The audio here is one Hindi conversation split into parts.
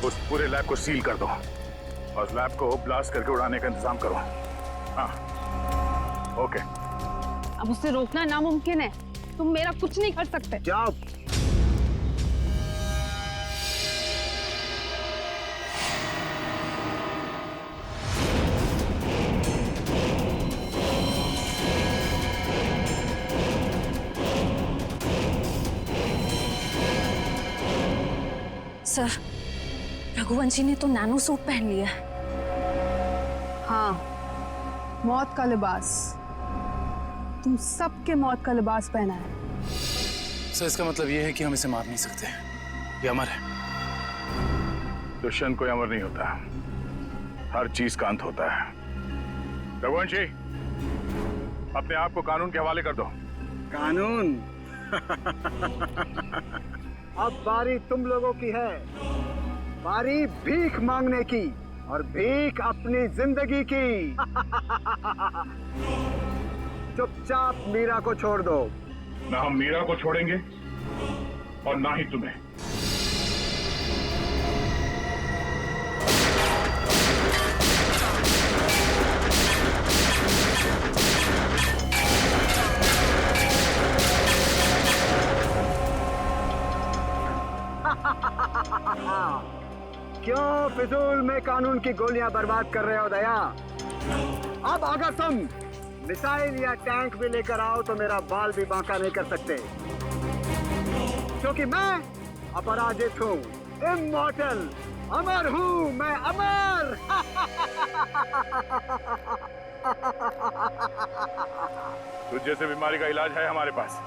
उस पूरे लैब को सील कर दो और लैब को ब्लास्ट करके उड़ाने का इंतजाम करो। हाँ, ओके। अब उसे रोकना नामुमकिन है। तुम मेरा कुछ नहीं कर सकते। जाओ। सर, रघुवंशी ने तो नैनो सूट पहन लिया है। हाँ, मौत का लिबास। तुम सबके मौत का लिबास पहना है। सर, इसका मतलब ये है कि हम इसे मार नहीं सकते। ये अमर है। दुश्मन कोई अमर नहीं होता, हर चीज का अंत होता है। रघुवंशी, अपने आप को कानून के हवाले कर दो। कानून? अब बारी तुम लोगों की है। बारी भीख मांगने की, और भीख अपनी जिंदगी की। चुपचाप मीरा को छोड़ दो। ना हम मीरा को छोड़ेंगे और ना ही तुम्हें। क्यों फिजूल में कानून की गोलियां बर्बाद कर रहे हो दया? अब अगर तुम मिसाइल या टैंक भी लेकर आओ तो मेरा बाल भी बांका नहीं कर सकते, क्योंकि मैं अपराजित हूँ, इमॉर्टल, अमर हूँ मैं, अमर। तुझ जैसे बीमारी का इलाज है हमारे पास।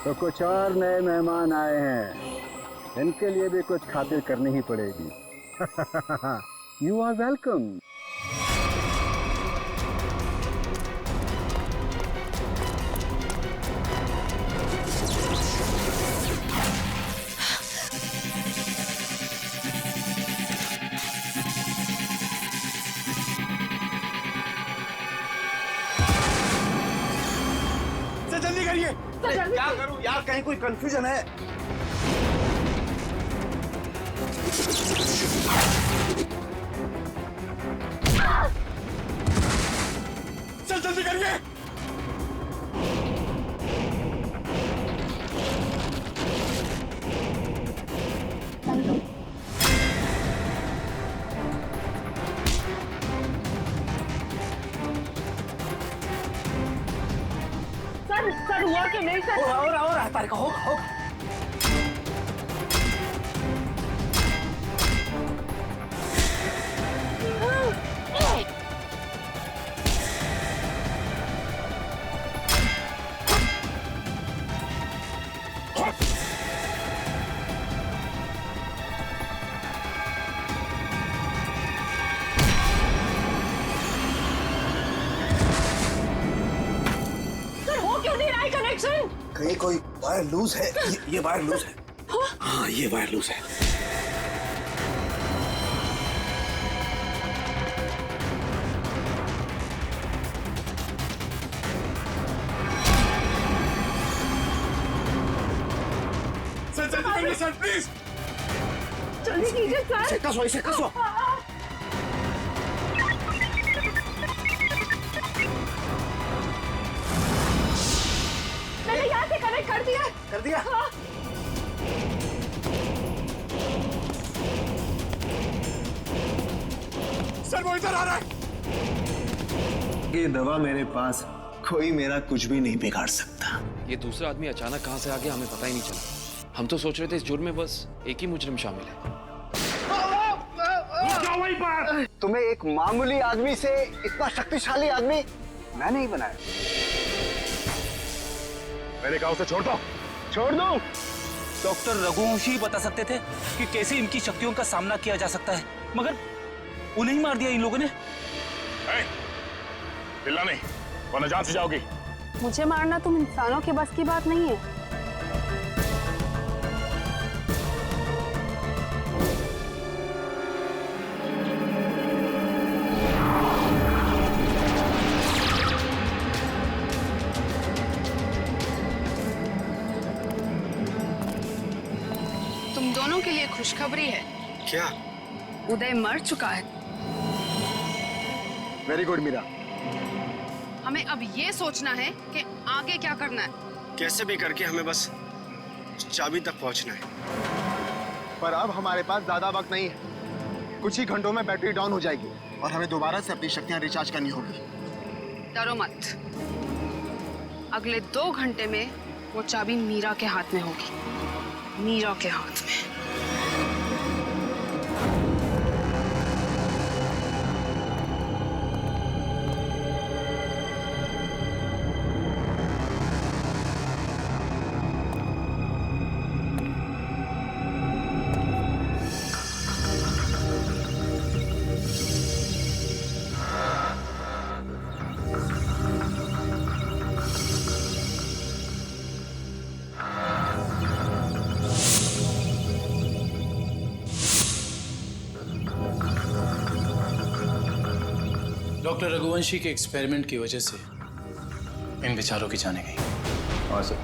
तो कुछ और नए मेहमान आए हैं, इनके लिए भी कुछ खातिर करनी ही पड़ेगी। You are welcome. जल्दी करिए। क्या करूं यार, कहीं कोई कंफ्यूजन है? चल जल्दी करिए। सर हुआ कि नहीं सर? और तारिका होगा। कहीं कोई वायर लूज है। ये वायर लूज है। हाँ, ये वायर लूज है। सर जल्दी करिए सर, प्लीज। जल्दी कीजिए सर। इसे कसो। मैंने यहाँ से कनेक्ट कर दिया। कर दिया? हाँ। सर वो इधर आ रहा है। ये दवा मेरे पास, कोई मेरा कुछ भी नहीं बिगाड़ सकता। ये दूसरा आदमी अचानक कहाँ से आ गया हमें पता ही नहीं चला। हम तो सोच रहे थे इस जुर्म में बस एक ही मुजरिम शामिल है। तुम्हें एक मामूली आदमी से इतना शक्तिशाली आदमी मैं नहीं बनाया। मैंने कहा उसे छोड़ दो। छोड़ दो। डॉक्टर रघुवंशी बता सकते थे कि कैसे इनकी शक्तियों का सामना किया जा सकता है, मगर उन्हें ही मार दिया इन लोगों ने। चिल्ला नहीं वरना जान से जाओगी। मुझे मारना तुम इंसानों के बस की बात नहीं है। तुम दोनों के लिए खुशखबरी है। क्या? उदय मर चुका है। Very good Meera. हमें अब ये सोचना है कि आगे क्या करना है। कैसे भी करके हमें बस चाबी तक पहुंचना है। पर अब हमारे पास ज्यादा वक्त नहीं है। कुछ ही घंटों में बैटरी डाउन हो जाएगी और हमें दोबारा से अपनी शक्तियां रिचार्ज करनी होगी। डरो मत, अगले 2 घंटे में वो चाबी मीरा के हाथ में होगी। मीरा के हाथ में। डॉक्टर रघुवंशी के एक्सपेरिमेंट की वजह से इन विचारों की जाने गई। हाँ सर,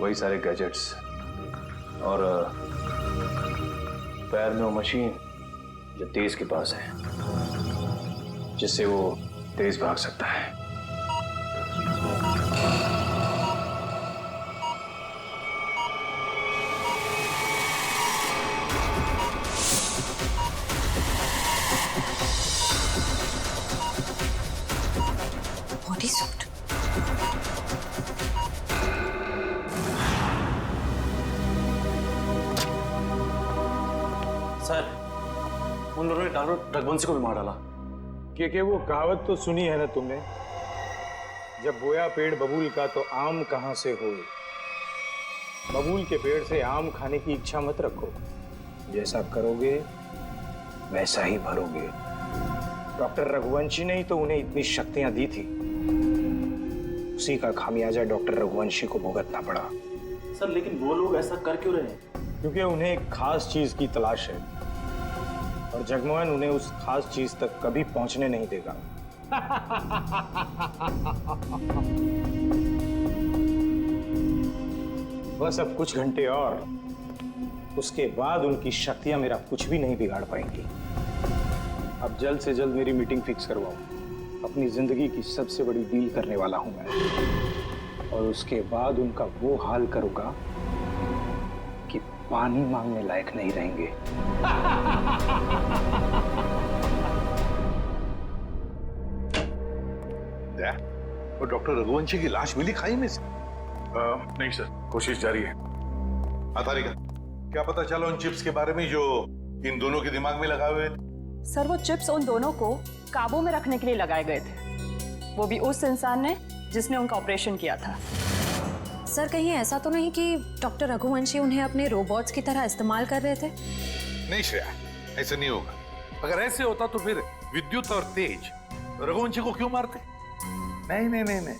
वही सारे गैजेट्स और पैर में वो मशीन जो तेज के पास है, जिससे वो तेज भाग सकता है। Body suit. सर, उन लोगों ने डॉक्टर रघुवंशी को भी मार डाला। क्योंकि वो कहावत तो सुनी है ना तुमने, जब बोया पेड़ बबूल का तो आम कहाँ से हो। बबूल के पेड़ से आम खाने की इच्छा मत रखो, जैसा करोगे वैसा ही भरोगे। डॉक्टर रघुवंशी ने ही तो उन्हें इतनी शक्तियां दी थी, उसी का खामियाजा डॉक्टर रघुवंशी को भुगतना पड़ा। सर, लेकिन वो लोग ऐसा कर क्यों रहे हैं? क्योंकि उन्हें एक खास चीज की तलाश है और जगमोहन उन्हें उस खास चीज तक कभी पहुंचने नहीं देगा। बस अब कुछ घंटे और, उसके बाद उनकी शक्तियां मेरा कुछ भी नहीं बिगाड़ पाएंगी। अब जल्द से जल्द मेरी मीटिंग फिक्स करवाओ। अपनी जिंदगी की सबसे बड़ी डील करने वाला हूं मैं, और उसके बाद उनका वो हाल करूंगा कि पानी मांगने लायक नहीं रहेंगे। वो डॉक्टर रघुवंशी की लाश मिली खाई में से? नहीं सर, कोशिश जारी है। अतारिका, क्या पता चला उन चिप्स के बारे में जो इन दोनों के दिमाग में लगाए हुए थे? सर, वो चिप्स उन दोनों को काबू में रखने के लिए लगाए गए थे, वो भी उस इंसान ने जिसने उनका ऑपरेशन किया था। सर, कहीं ऐसा तो नहीं कि डॉक्टर रघुवंशी उन्हें अपने रोबोट्स की तरह इस्तेमाल कर रहे थे? नहीं श्रेया, ऐसा नहीं होगा। अगर ऐसे होता तो फिर विद्युत और तेज रघुवंशी को क्यों मारते? नहीं नहीं नहीं नहीं,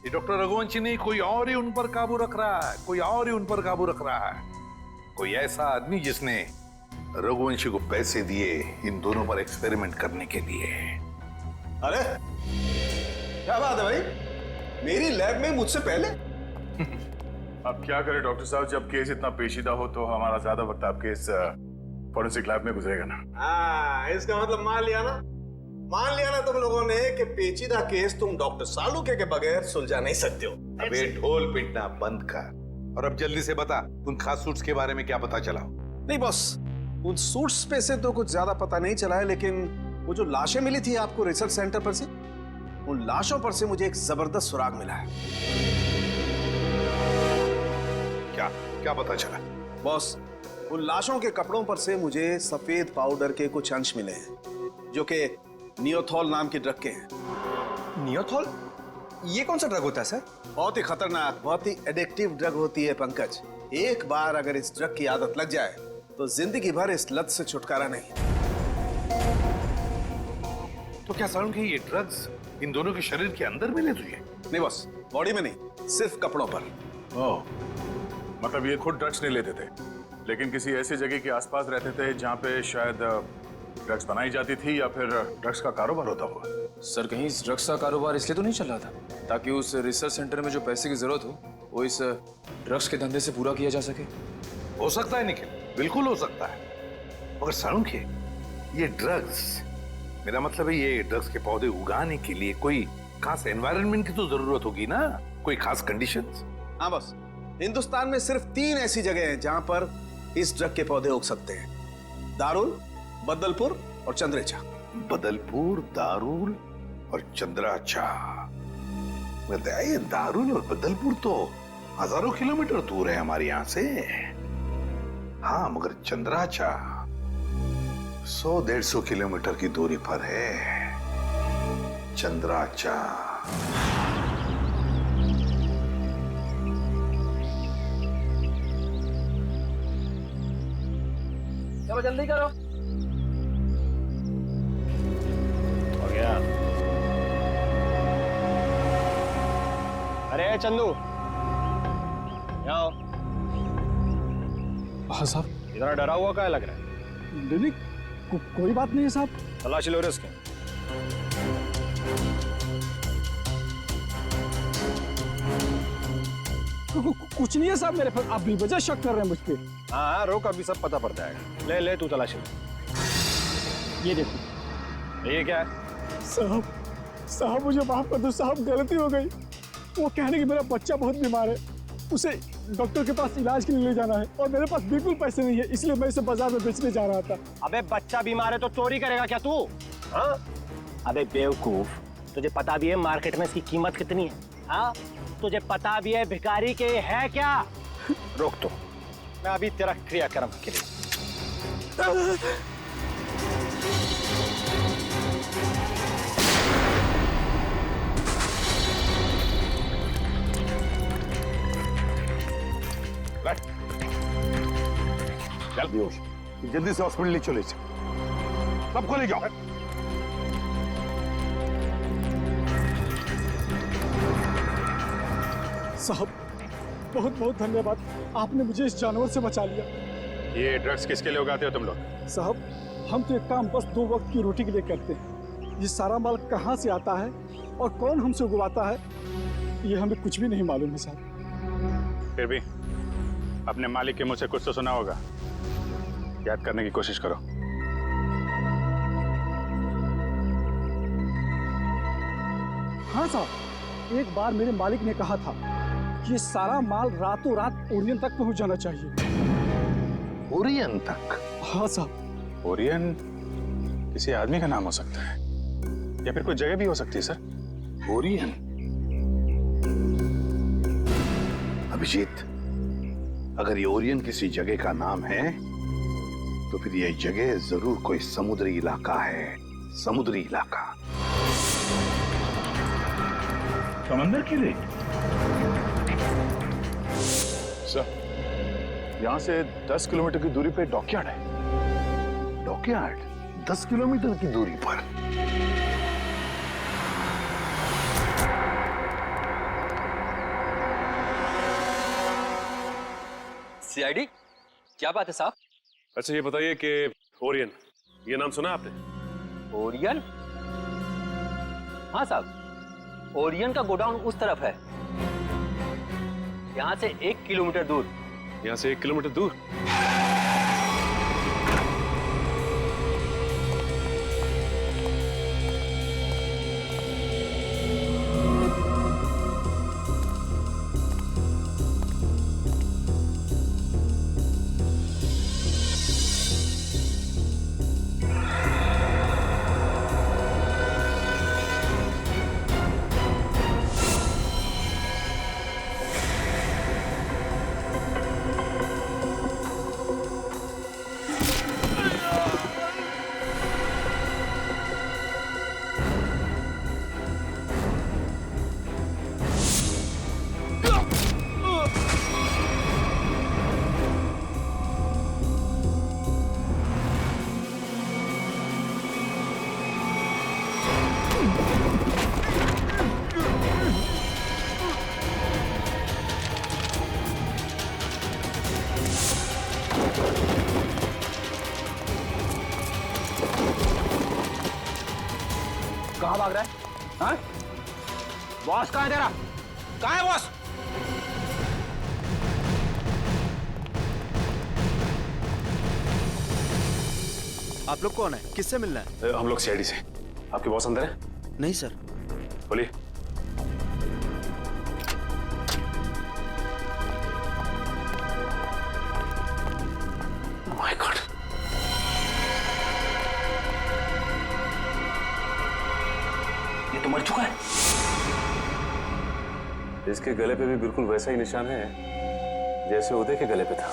ये डॉक्टर रघुवंशी नहीं, कोई और ही उन पर काबू रख रहा है, कोई और ही उन पर काबू रख रहा है। कोई ऐसा आदमी जिसने रघुवंशी को पैसे दिए इन दोनों पर एक्सपेरिमेंट करने के लिए। अरे क्या बात है भाई, मेरी लैब में मुझसे पहले। अब क्या करें डॉक्टर साहब, जब केस इतना पेचीदा हो तो हमारा ज्यादा वक्त आपके इस फॉरेंसिक लैब में गुजरेगा ना। हाँ, इसका मतलब मान लिया ना तुम लोगों ने कि पेचीदा केस तुम डॉक्टर सालुके के बगैर सुलझा नहीं सकते हो। अबे ढोल पिटना बंद कर और अब जल्दी से बता, उन खास सूट्स के बारे में क्या पता चला? नहीं बॉस, उन सूट्स पे से तो कुछ ज्यादा पता नहीं चला है, लेकिन वो जो लाशें मिली थी आपको रिसर्च सेंटर पर से, उन लाशों पर से मुझे एक जबरदस्त सुराग मिला है। क्या क्या पता चला? बॉस, उन लाशों के कपड़ों पर से मुझे सफेद पाउडर के कुछ अंश मिले हैं जो कि नियोथॉल नाम की ड्रग के हैं। नियोथॉल? ये कौन सा ड्रग होता है सर? बहुत ही खतरनाक, बहुत ही एडिक्टिव ड्रग होती है पंकज। एक बार अगर इस ड्रग की आदत लग जाए तो जिंदगी भर इस लत से छुटकारा नहीं। तो क्या सारुण के ये ड्रग्स इन दोनों के शरीर के अंदर मिले तुझे? नहीं बॉस, बॉडी में नहीं, सिर्फ कपड़ों पर। ओह, मतलब ये खुद ड्रग्स नहीं लेते थे, लेकिन किसी ऐसी जगह के आसपास रहते थे जहाँ पे शायद ड्रग्स बनाई जाती थी या फिर ड्रग्स का कारोबार होता हुआ। सर कहीं इस ड्रग्स का कारोबार इसलिए तो नहीं चल रहा था ताकि उस रिसर्च सेंटर में जो पैसे की जरूरत हो वो इस ड्रग्स के धंधे से पूरा किया जा सके? हो सकता है निखिल, बिल्कुल हो सकता है, मगर सारुण के ये ड्रग्स, मेरा मतलब है ये ड्रग्स के पौधे उगाने के लिए कोई खास एनवायरनमेंट की तो जरूरत होगी ना, कोई खास कंडीशंस? हाँ बस, हिंदुस्तान में सिर्फ 3 ऐसी जगह हैं जहां पर इस ड्रग के पौधे उग सकते हैं। दारुल, बदलपुर और चंद्रेचा। बदलपुर, दारुल और चंद्राचा। बताइए, दारुल और बदलपुर तो हजारों किलोमीटर दूर है हमारे यहाँ से। हाँ, मगर चंद्राचा 100-150 किलोमीटर की दूरी पर है। चंद्राचा। चलो जल्दी करो। हो गया। अरे चंदू, आओ। हाँ साहब। इतना डरा हुआ क्या लग रहा है? नहीं, कोई बात नहीं है साहब। तलाशी लो इसके। कुछ नहीं है साहब मेरे पर, आप बेवजह शक कर रहे हैं मुझ पे। हाँ, रोक, अभी सब पता पड़ जाएगा। ले ले, तू तलाशी ले। ये देखो। ये क्या है? साहब मुझे माफ कर दो साहब, गलती हो गई। वो कहने कि मेरा बच्चा बहुत बीमार है, उसे डॉक्टर के पास इलाज के लिए ले जाना है और मेरे पास बिल्कुल पैसे नहीं है, इसलिए मैं इसे बाजार में बेचने जा रहा था। अबे बच्चा बीमार है तो चोरी करेगा क्या तू? हाँ? अबे बेवकूफ, तुझे पता भी है मार्केट में इसकी कीमत कितनी है? हाँ? तुझे पता भी है भिखारी के है क्या? रोक तो, मैं अभी तेरा क्रियाक्रम के लिए। जल्दी से हॉस्पिटल ले चले, सबको ले जाओ। साहब बहुत बहुत धन्यवाद, आपने मुझे इस जानवर से बचा लिया। ये ड्रग्स किसके लिए उगाते हो तुम लोग? साहब हम तो एक काम बस 2 वक्त की रोटी के लिए करते हैं। ये सारा माल कहाँ से आता है और कौन हमसे उगवाता है, ये हमें कुछ भी नहीं मालूम है साहब। फिर भी अपने मालिक के मुंह से कुछ तो सुना होगा, याद करने की कोशिश करो। हाँ साहब, एक बार मेरे मालिक ने कहा था कि ये सारा माल रातों रात ओरियन तक पहुंच जाना चाहिए। ओरियन तक? हाँ साहब। ओरियन किसी आदमी का नाम हो सकता है या फिर कोई जगह भी हो सकती है सर। ओरियन? अभिजीत, अगर ये ओरियन किसी जगह का नाम है तो फिर यह जगह जरूर कोई समुद्री इलाका है। समुद्री इलाका। समंदर के लिए? सर, यहां से 10 किलोमीटर की दूरी पे डॉकयार्ड है। डॉकयार्ड 10 किलोमीटर की दूरी पर? सीआईडी, क्या बात है साहब? अच्छा ये बताइए कि ओरियन, ये नाम सुना आपने? ओरियन? हाँ साहब, ओरियन का गोडाउन उस तरफ है, यहाँ से 1 किलोमीटर दूर। यहाँ से 1 किलोमीटर दूर? कहाँ भाग रहा है? हाँ? बॉस कहाँ है तेरा? कहाँ है बॉस? आप लोग कौन है? किससे मिलना है? हम लोग सीआईडी से। आपके बॉस अंदर है? नहीं सर। बोलिए। माय गॉड, ये तो मर चुका है। इसके गले पे भी बिल्कुल वैसा ही निशान है जैसे उदय के गले पे था।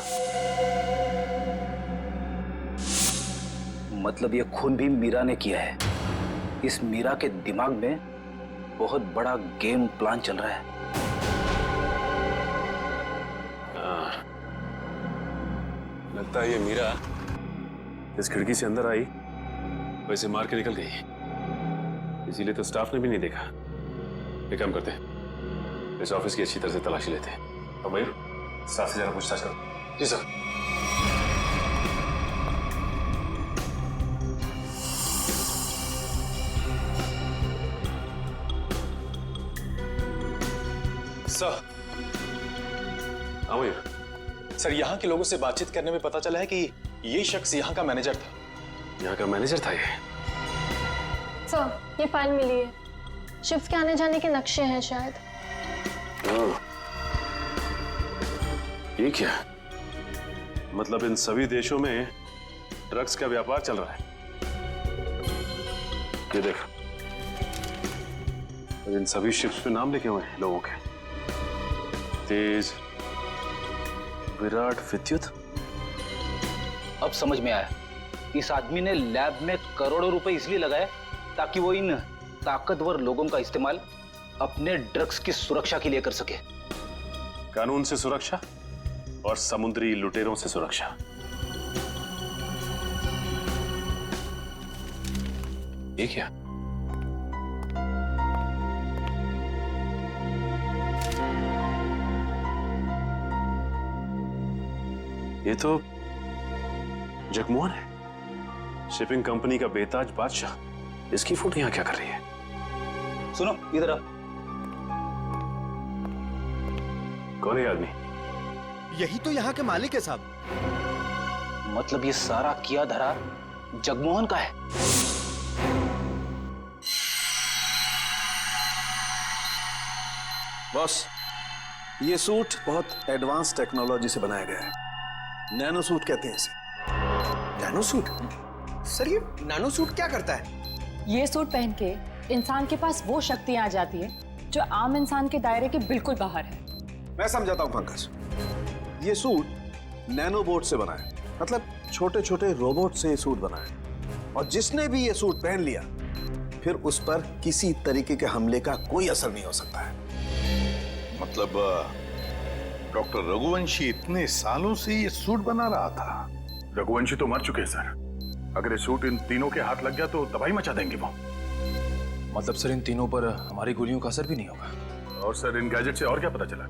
मतलब ये खून भी मीरा ने किया है। इस मीरा के दिमाग में बहुत बड़ा गेम प्लान चल रहा है। लगता है ये मीरा इस खिड़की से अंदर आई, वैसे मार के निकल गई। इसीलिए तो स्टाफ ने भी नहीं देखा। एक काम करते हैं, इस ऑफिस की अच्छी तरह से तलाशी लेते हैं। और मयूर, स्टाफ से जरा पूछताछ करो। जी सर। सर, हाँ मयूर। सर यहाँ के लोगों से बातचीत करने में पता चला है कि ये शख्स यहाँ का मैनेजर था। यहाँ का मैनेजर था ये? सर, ये फाइल मिली है। शिफ्ट के आने जाने के नक्शे हैं शायद। ये क्या? मतलब इन सभी देशों में ड्रग्स का व्यापार चल रहा है। ये देख, इन सभी शिप्स पे नाम लिखे हुए हैं लोगों के। तेज, विराट, विद्युत। अब समझ में आया। इस आदमी ने लैब में करोड़ों रुपए इसलिए लगाए ताकि वो इन ताकतवर लोगों का इस्तेमाल अपने ड्रग्स की सुरक्षा के लिए कर सके। कानून से सुरक्षा और समुद्री लुटेरों से सुरक्षा। ये क्या? ये तो जगमोहन है, शिपिंग कंपनी का बेताज बादशाह। इसकी फोटो यहां क्या कर रही है? सुनो इधर आ। कौन है आदमी? यही तो यहाँ के मालिक है साहब। मतलब ये सारा किया धरा जगमोहन का है। बॉस, ये सूट बहुत एडवांस टेक्नोलॉजी से बनाया गया है। नैनो सूट कहते हैं इसे। Nano suit? सर ये नैनो सूट क्या करता है? ये सूट पहन के इंसान के पास वो शक्तियां आ जाती है जो आम इंसान के दायरे के बिल्कुल बाहर है। मैं समझाता हूं पंकज। ये सूट नैनो बोट से बना है, मतलब छोटे छोटे रोबोट से ये सूट बना है। और जिसने भी ये सूट पहन लिया फिर उस पर किसी तरीके के हमले का कोई असर नहीं हो सकता है। मतलब डॉक्टर रघुवंशी इतने सालों से ये सूट बना रहा था? रघुवंशी तो मर चुके हैं सर। अगर ये सूट इन तीनों के हाथ लग गया तो तबाही मचा देंगे वो। मतलब सर इन तीनों पर हमारी गोलियों का असर भी नहीं होगा? और सर इन गैजेट से और क्या पता चला?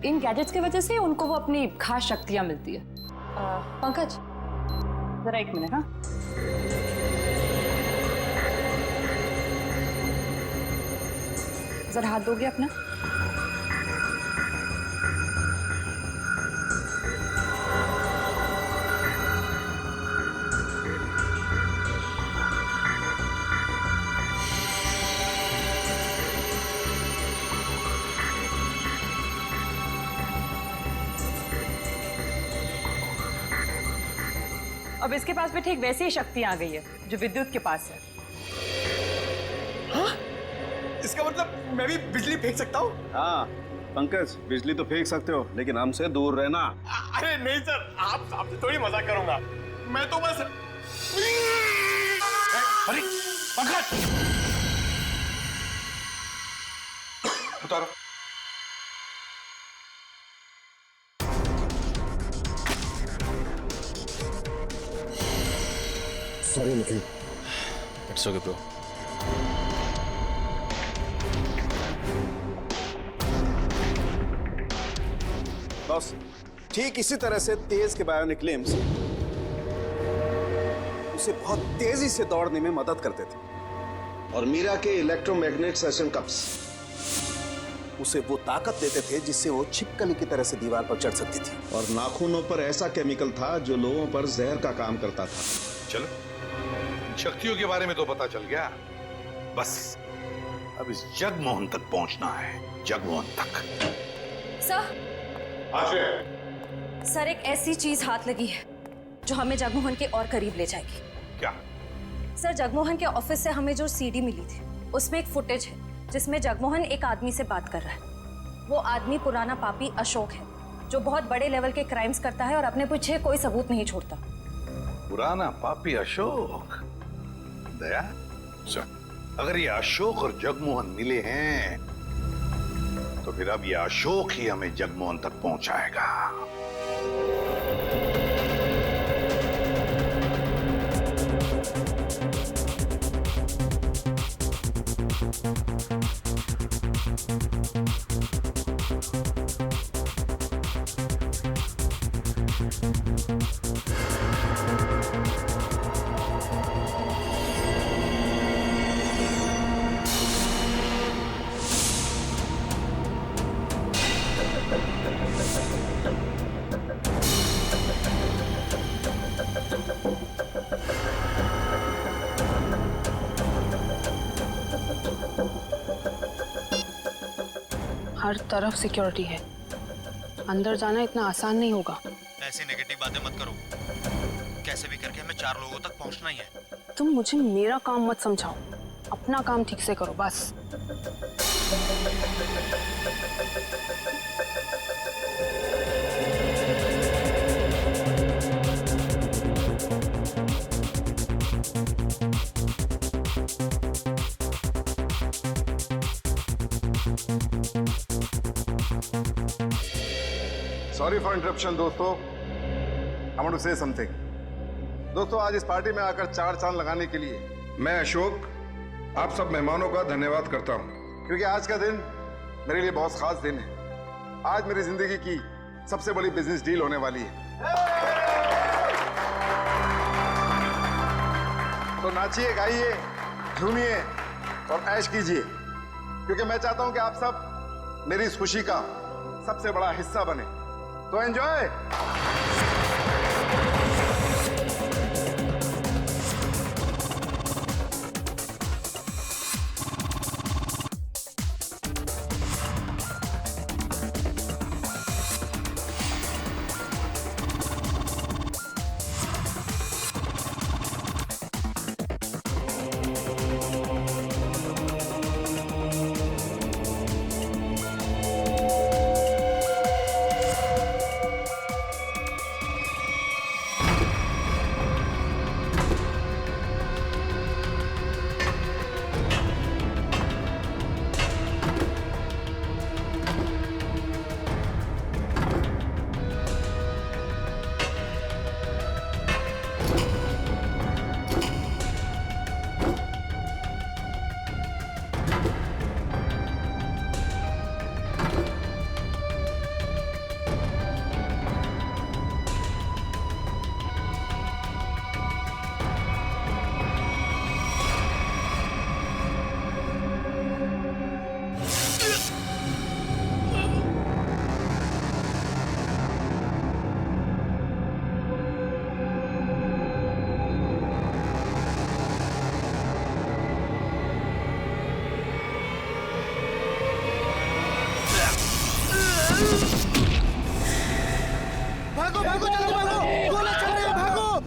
इन गैजेट्स की वजह से उनको वो अपनी खास शक्तियां मिलती है। पंकज, जरा एक मिनट। हाँ, जरा हाथ दोगे अपना? अब इसके पास भी ठीक वैसी ही शक्ति आ गई है जो विद्युत के पास है। हाँ? इसका मतलब मैं भी बिजली फेंक सकता हूँ? हाँ पंकज, बिजली तो फेंक सकते हो लेकिन हमसे दूर रहना। अरे नहीं सर, आपसे थोड़ी मजाक करूंगा। मैं तो बस। अरे पंकज, उतारो। Sorry Nikhil. It's okay bro. बस ठीक इसी तरह से तेज के बायोनिक लिम्स उसे बहुत तेजी से दौड़ने में मदद करते थे। और मीरा के इलेक्ट्रोमैग्नेट सेशन कप्स उसे वो ताकत देते थे जिससे वो छिपकली की तरह से दीवार पर चढ़ सकती थी। और नाखूनों पर ऐसा केमिकल था जो लोगों पर जहर का काम करता था। चलो, शक्तियों के बारे में तो पता चल गया, बस अब इस जगमोहन तक पहुंचना है, जगमोहन तक। सर एक ऐसी चीज हाथ लगी है जो हमें जगमोहन के और करीब ले जाएगी। क्या? सर जगमोहन के ऑफिस से हमें जो सीडी मिली थी उसमें एक फुटेज है जिसमें जगमोहन एक आदमी से बात कर रहा है। वो आदमी पुराना पापी अशोक है जो बहुत बड़े लेवल के क्राइम्स करता है और अपने पीछे कोई सबूत नहीं छोड़ता। पुराना पापी अशोक? दया, अगर ये अशोक और जगमोहन मिले हैं तो फिर अब ये अशोक ही हमें जगमोहन तक पहुंचाएगा। हर तरफ सिक्योरिटी है, अंदर जाना इतना आसान नहीं होगा। ऐसी नेगेटिव बातें मत करो, कैसे भी करके हमें 4 लोगों तक पहुंचना ही है। तुम मुझे मेरा काम मत समझाओ, अपना काम ठीक से करो बस। सॉरी फॉर इंटरप्शन दोस्तों, I want to say something. दोस्तों, आज इस पार्टी में आकर 4 चांद लगाने के लिए मैं अशोक आप सब मेहमानों का धन्यवाद करता हूं, क्योंकि आज का दिन मेरे लिए बहुत खास दिन है। आज मेरी जिंदगी की सबसे बड़ी बिजनेस डील होने वाली है। तो नाचिए, गाइए, झूमिए और ऐश कीजिए, क्योंकि मैं चाहता हूं कि आप सब मेरी इस खुशी का सबसे बड़ा हिस्सा बने। तो एंजॉय। भागो भागो जल्दी भागो, गोला चल रही है, भागो।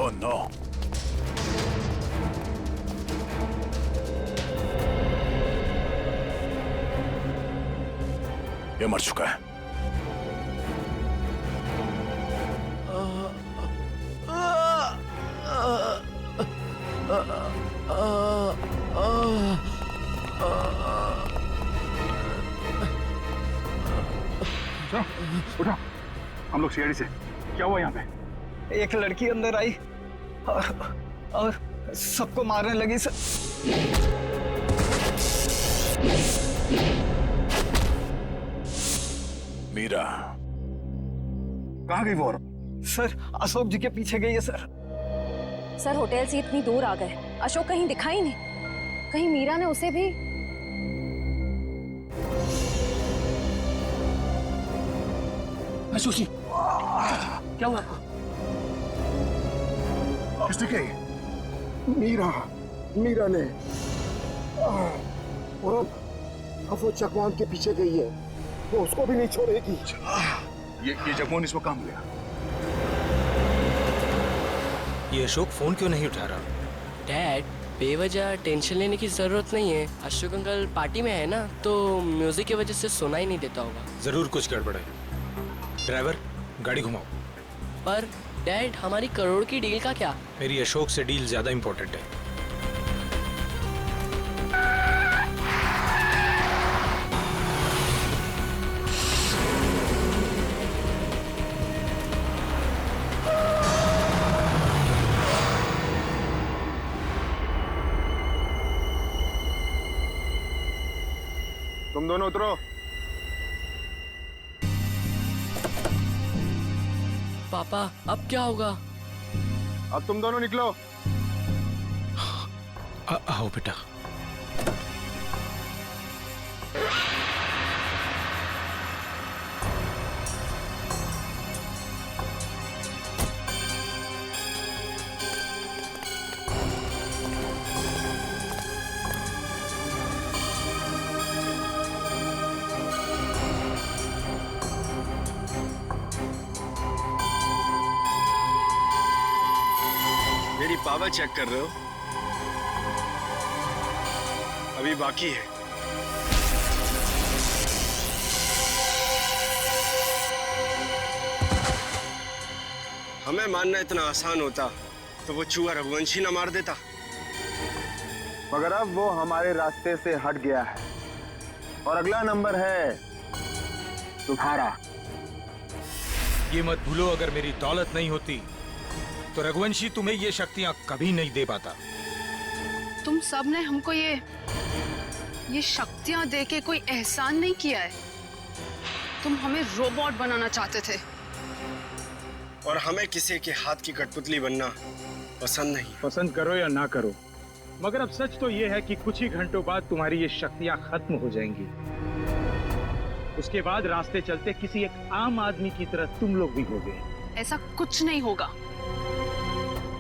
Oh no. ये मर चुका है। उठो, हम लोग सीआईडी से। क्या हुआ यहाँ पे? एक लड़की अंदर आई और सबको मारने लगी सर। मीरा कहाँ गई वो? सर अशोक जी के पीछे गई है सर। सर होटल से इतनी दूर आ गए, अशोक कहीं दिखाई नहीं। कहीं मीरा ने उसे भी। अशोक जी, क्या हुआ आपको? किसने कही? मीरा ने। और अब वो चकवान के पीछे गई है, वो उसको भी नहीं छोड़ेगी। ये जगमोहन इसको काम लिया। ये अशोक फोन क्यों नहीं उठा रहा? डैड, बेवजह टेंशन लेने की जरूरत नहीं है। अशोक अंकल पार्टी में है ना, तो म्यूजिक की वजह से सुना ही नहीं देता होगा। जरूर कुछ गड़बड़ है। ड्राइवर, गाड़ी घुमाओ। पर डैड, हमारी करोड़ की डील का क्या? मेरी अशोक से डील ज्यादा इंपॉर्टेंट है। तुम दोनों उतरो। पापा, अब क्या होगा? अब तुम दोनों निकलो। आओ बेटा। मेरी पावर चेक कर रहे हो? अभी बाकी है। हमें मारना इतना आसान होता तो वो चूहा रघुवंशी ना मार देता। मगर अब वो हमारे रास्ते से हट गया है और अगला नंबर है तुम्हारा। ये मत भूलो, अगर मेरी दौलत नहीं होती तो रघुवंशी तुम्हें ये शक्तियां कभी नहीं दे पाता। तुम सब ने हमको ये शक्तियां दे के कोई एहसान नहीं किया है। तुम हमें रोबोट बनाना चाहते थे और हमें किसी के हाथ की कठपुतली बनना पसंद नहीं। पसंद करो या ना करो, मगर अब सच तो ये है कि कुछ ही घंटों बाद तुम्हारी ये शक्तियां खत्म हो जाएंगी। उसके बाद रास्ते चलते किसी एक आम आदमी की तरह तुम लोग भी होगे। ऐसा कुछ नहीं होगा,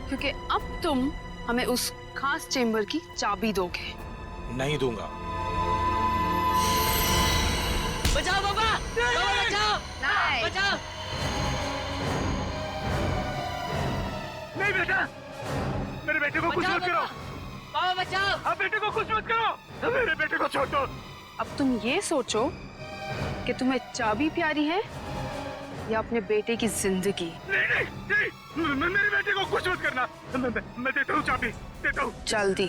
क्योंकि अब तुम हमें उस खास चेंबर की चाबी दोगे। नहीं दूंगा। बचाओ पापा! पापा बचाओ! बचाओ! नहीं बेटा, मेरे बेटे को कुछ मत करो। पापा बचाओ! अब बेटे को कुछ मत करो। मेरे बेटे को छोड़ दो। अब तुम ये सोचो कि तुम्हें चाबी प्यारी है या अपने बेटे की जिंदगी। नहीं, मेरे बेटे को कुछ मत करना। मैं देता हूँ चाबी, देता हूँ। जल्दी।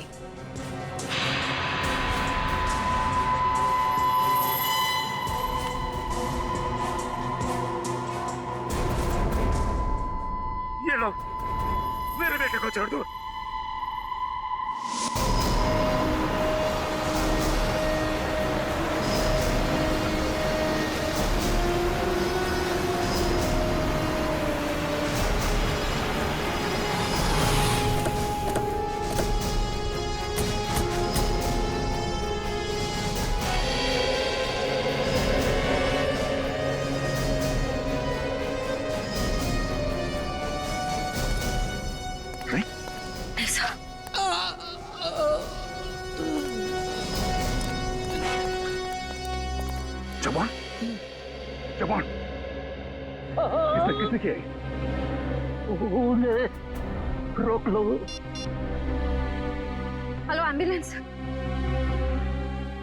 ये लो, मेरे बेटे को छोड़ दो। किसने किया? रोक लो। Hello ambulance.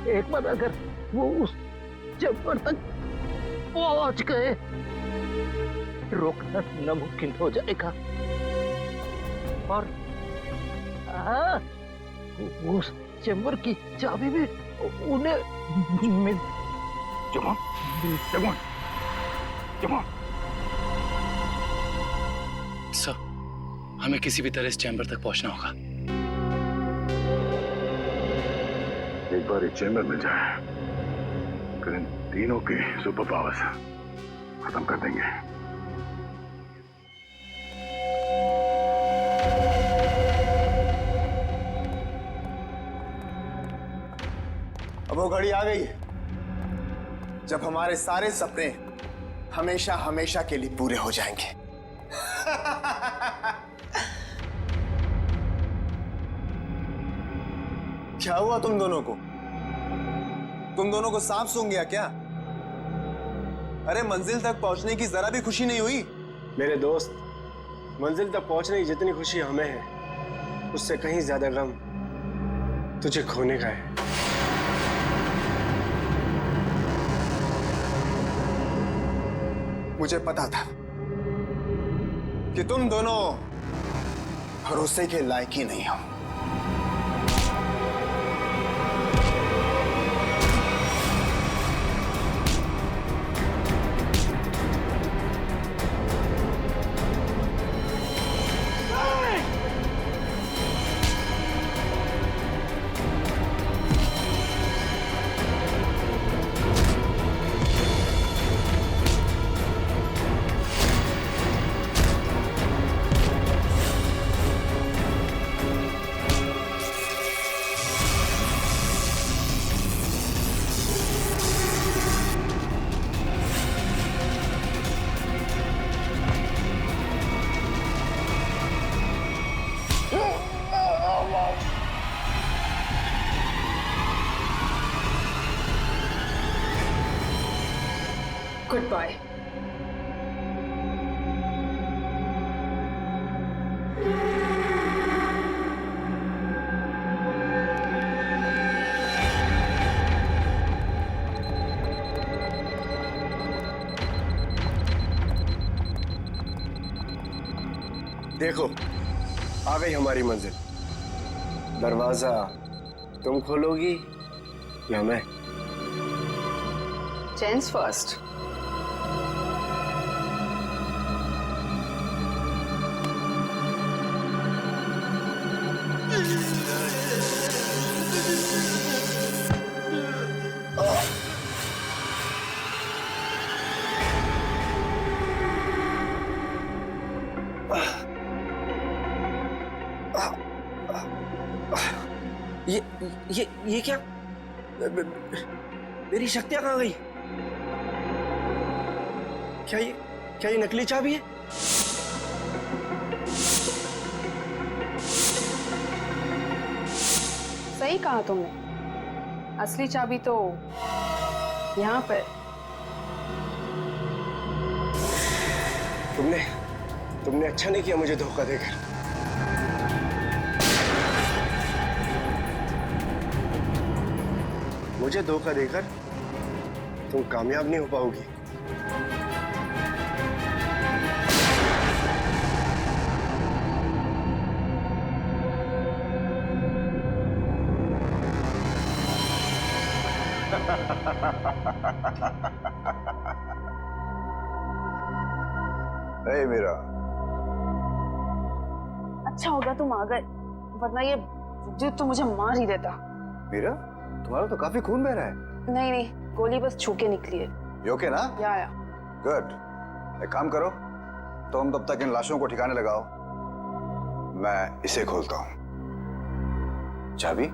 एक बार अगर वो उस चैम्बर तक पहुंच गए, रोकना नामुमकिन हो जाएगा। और उस चैम्बर की चाबी भी उन्हें मिल। सर, हमें किसी भी तरह इस चैम्बर तक पहुंचना होगा। एक बार ये चैम्बर में जाए, फिर इन तीनों की सुपर पावर्स खत्म कर देंगे। अब वो घड़ी आ गई है जब हमारे सारे सपने हमेशा हमेशा के लिए पूरे हो जाएंगे। क्या हुआ तुम दोनों को? तुम दोनों को सांप सूंघ गया क्या? अरे मंजिल तक पहुंचने की जरा भी खुशी नहीं हुई? मेरे दोस्त, मंजिल तक पहुंचने की जितनी खुशी हमें है, उससे कहीं ज्यादा गम तुझे खोने का है। मुझे पता था कि तुम दोनों भरोसे के लायक ही नहीं हो। Goodbye. देखो, आ गई हमारी मंजिल। दरवाजा तुम खोलोगी या मैं? Gents first. ये क्या? मेरी शक्तियां कहाँ गई? क्या ये नकली चाबी है? सही कहा तुमने, असली चाबी तो यहाँ पर। तुमने अच्छा नहीं किया मुझे धोखा देकर। मुझे धोखा देकर तुम कामयाब नहीं हो पाओगी। नहीं मीरा, अच्छा होगा तुम आ गए, वरना ये विद्युत तो मुझे मार ही देता। मीरा, तुम्हारा तो काफी खून बह रहा है। नहीं नहीं, गोली बस छू के निकली है। You okay ना? या। गुड। एक काम करो, तुम तब तक इन लाशों को ठिकाने लगाओ, मैं इसे खोलता हूं। चाबी?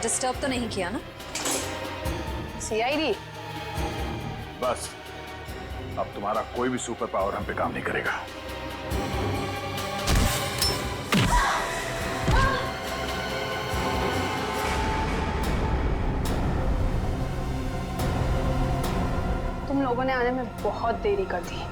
डिस्टर्ब तो नहीं किया ना? सीआईडी। बस अब तुम्हारा कोई भी सुपर पावर हम पे काम नहीं करेगा। तुम लोगों ने आने में बहुत देरी कर दी।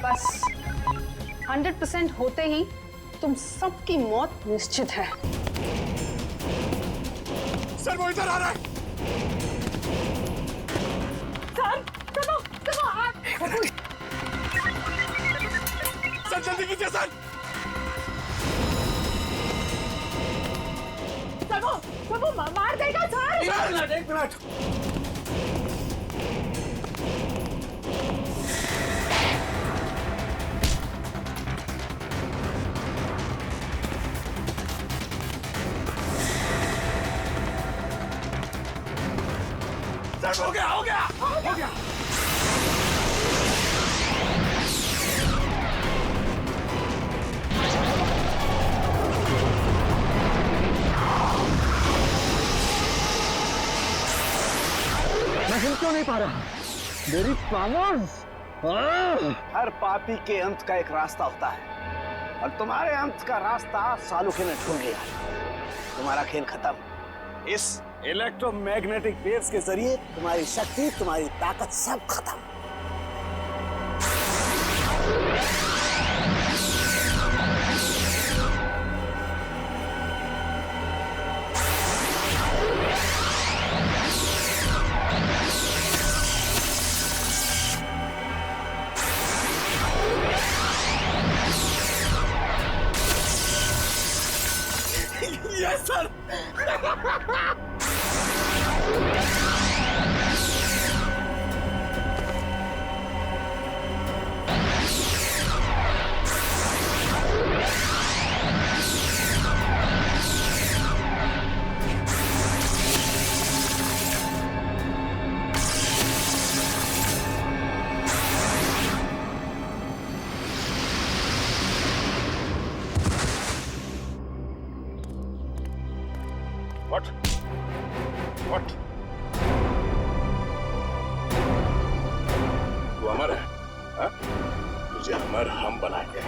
बस 100% होते ही तुम सबकी मौत निश्चित है। सर वो इधर आ रहा है। सर सर जल्दी कीजिए सर। सर वो मार देगा सर। एक मिनट। हो गया हो गया हो गया। मैं हिल क्यों नहीं पा रहा? मेरी पावर्स। हर पापी के अंत का एक रास्ता होता है और तुम्हारे अंत का रास्ता सालुखे ने ढूंढ लिया। तुम्हारा खेल खत्म। इस इलेक्ट्रोमैग्नेटिक वेव्स के जरिए तुम्हारी शक्ति, तुम्हारी ताकत सब खत्म। Yes sir. What? तू अमर है, हाँ? तुझे अमर हम बनाएंगे।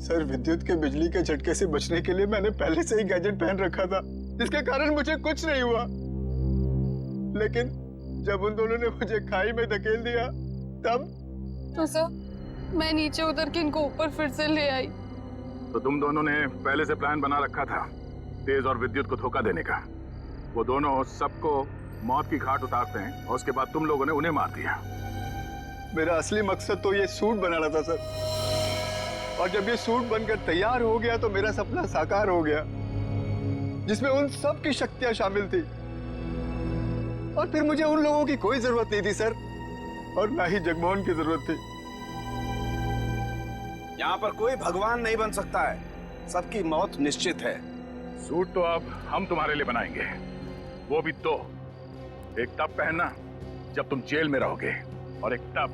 सर विद्युत के बिजली के झटके से बचने के लिए मैंने पहले से ही गैजेट पहन रखा था, जिसके कारण मुझे कुछ नहीं हुआ। लेकिन जब उन दोनों ने मुझे खाई में धकेल दिया तब तो सर मैं नीचे उतर के इनको ऊपर फिर से ले आई। तो तुम दोनों ने पहले से प्लान बना रखा था तेज और विद्युत को धोखा देने का। वो दोनों सबको मौत की घाट उतारते हैं और उसके बाद तुम लोगों ने उन्हें मार दिया। मेरा असली मकसद तो ये सूट बनाना था सर, और जब ये सूट बनकर तैयार हो गया तो मेरा सपना साकार हो गया, जिसमें उन सब की शक्तियां शामिल थी। और फिर मुझे उन लोगों की कोई जरूरत नहीं थी सर, और ना ही जगमोहन की जरूरत थी। यहाँ पर कोई भगवान नहीं बन सकता है, सबकी मौत निश्चित है। सूट तो अब हम तुम्हारे लिए बनाएंगे, वो भी दो। एक तब पहनना जब तुम जेल में रहोगे, और एक तब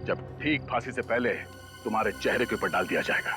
जब ठीक फांसी से पहले तुम्हारे चेहरे के ऊपर डाल दिया जाएगा।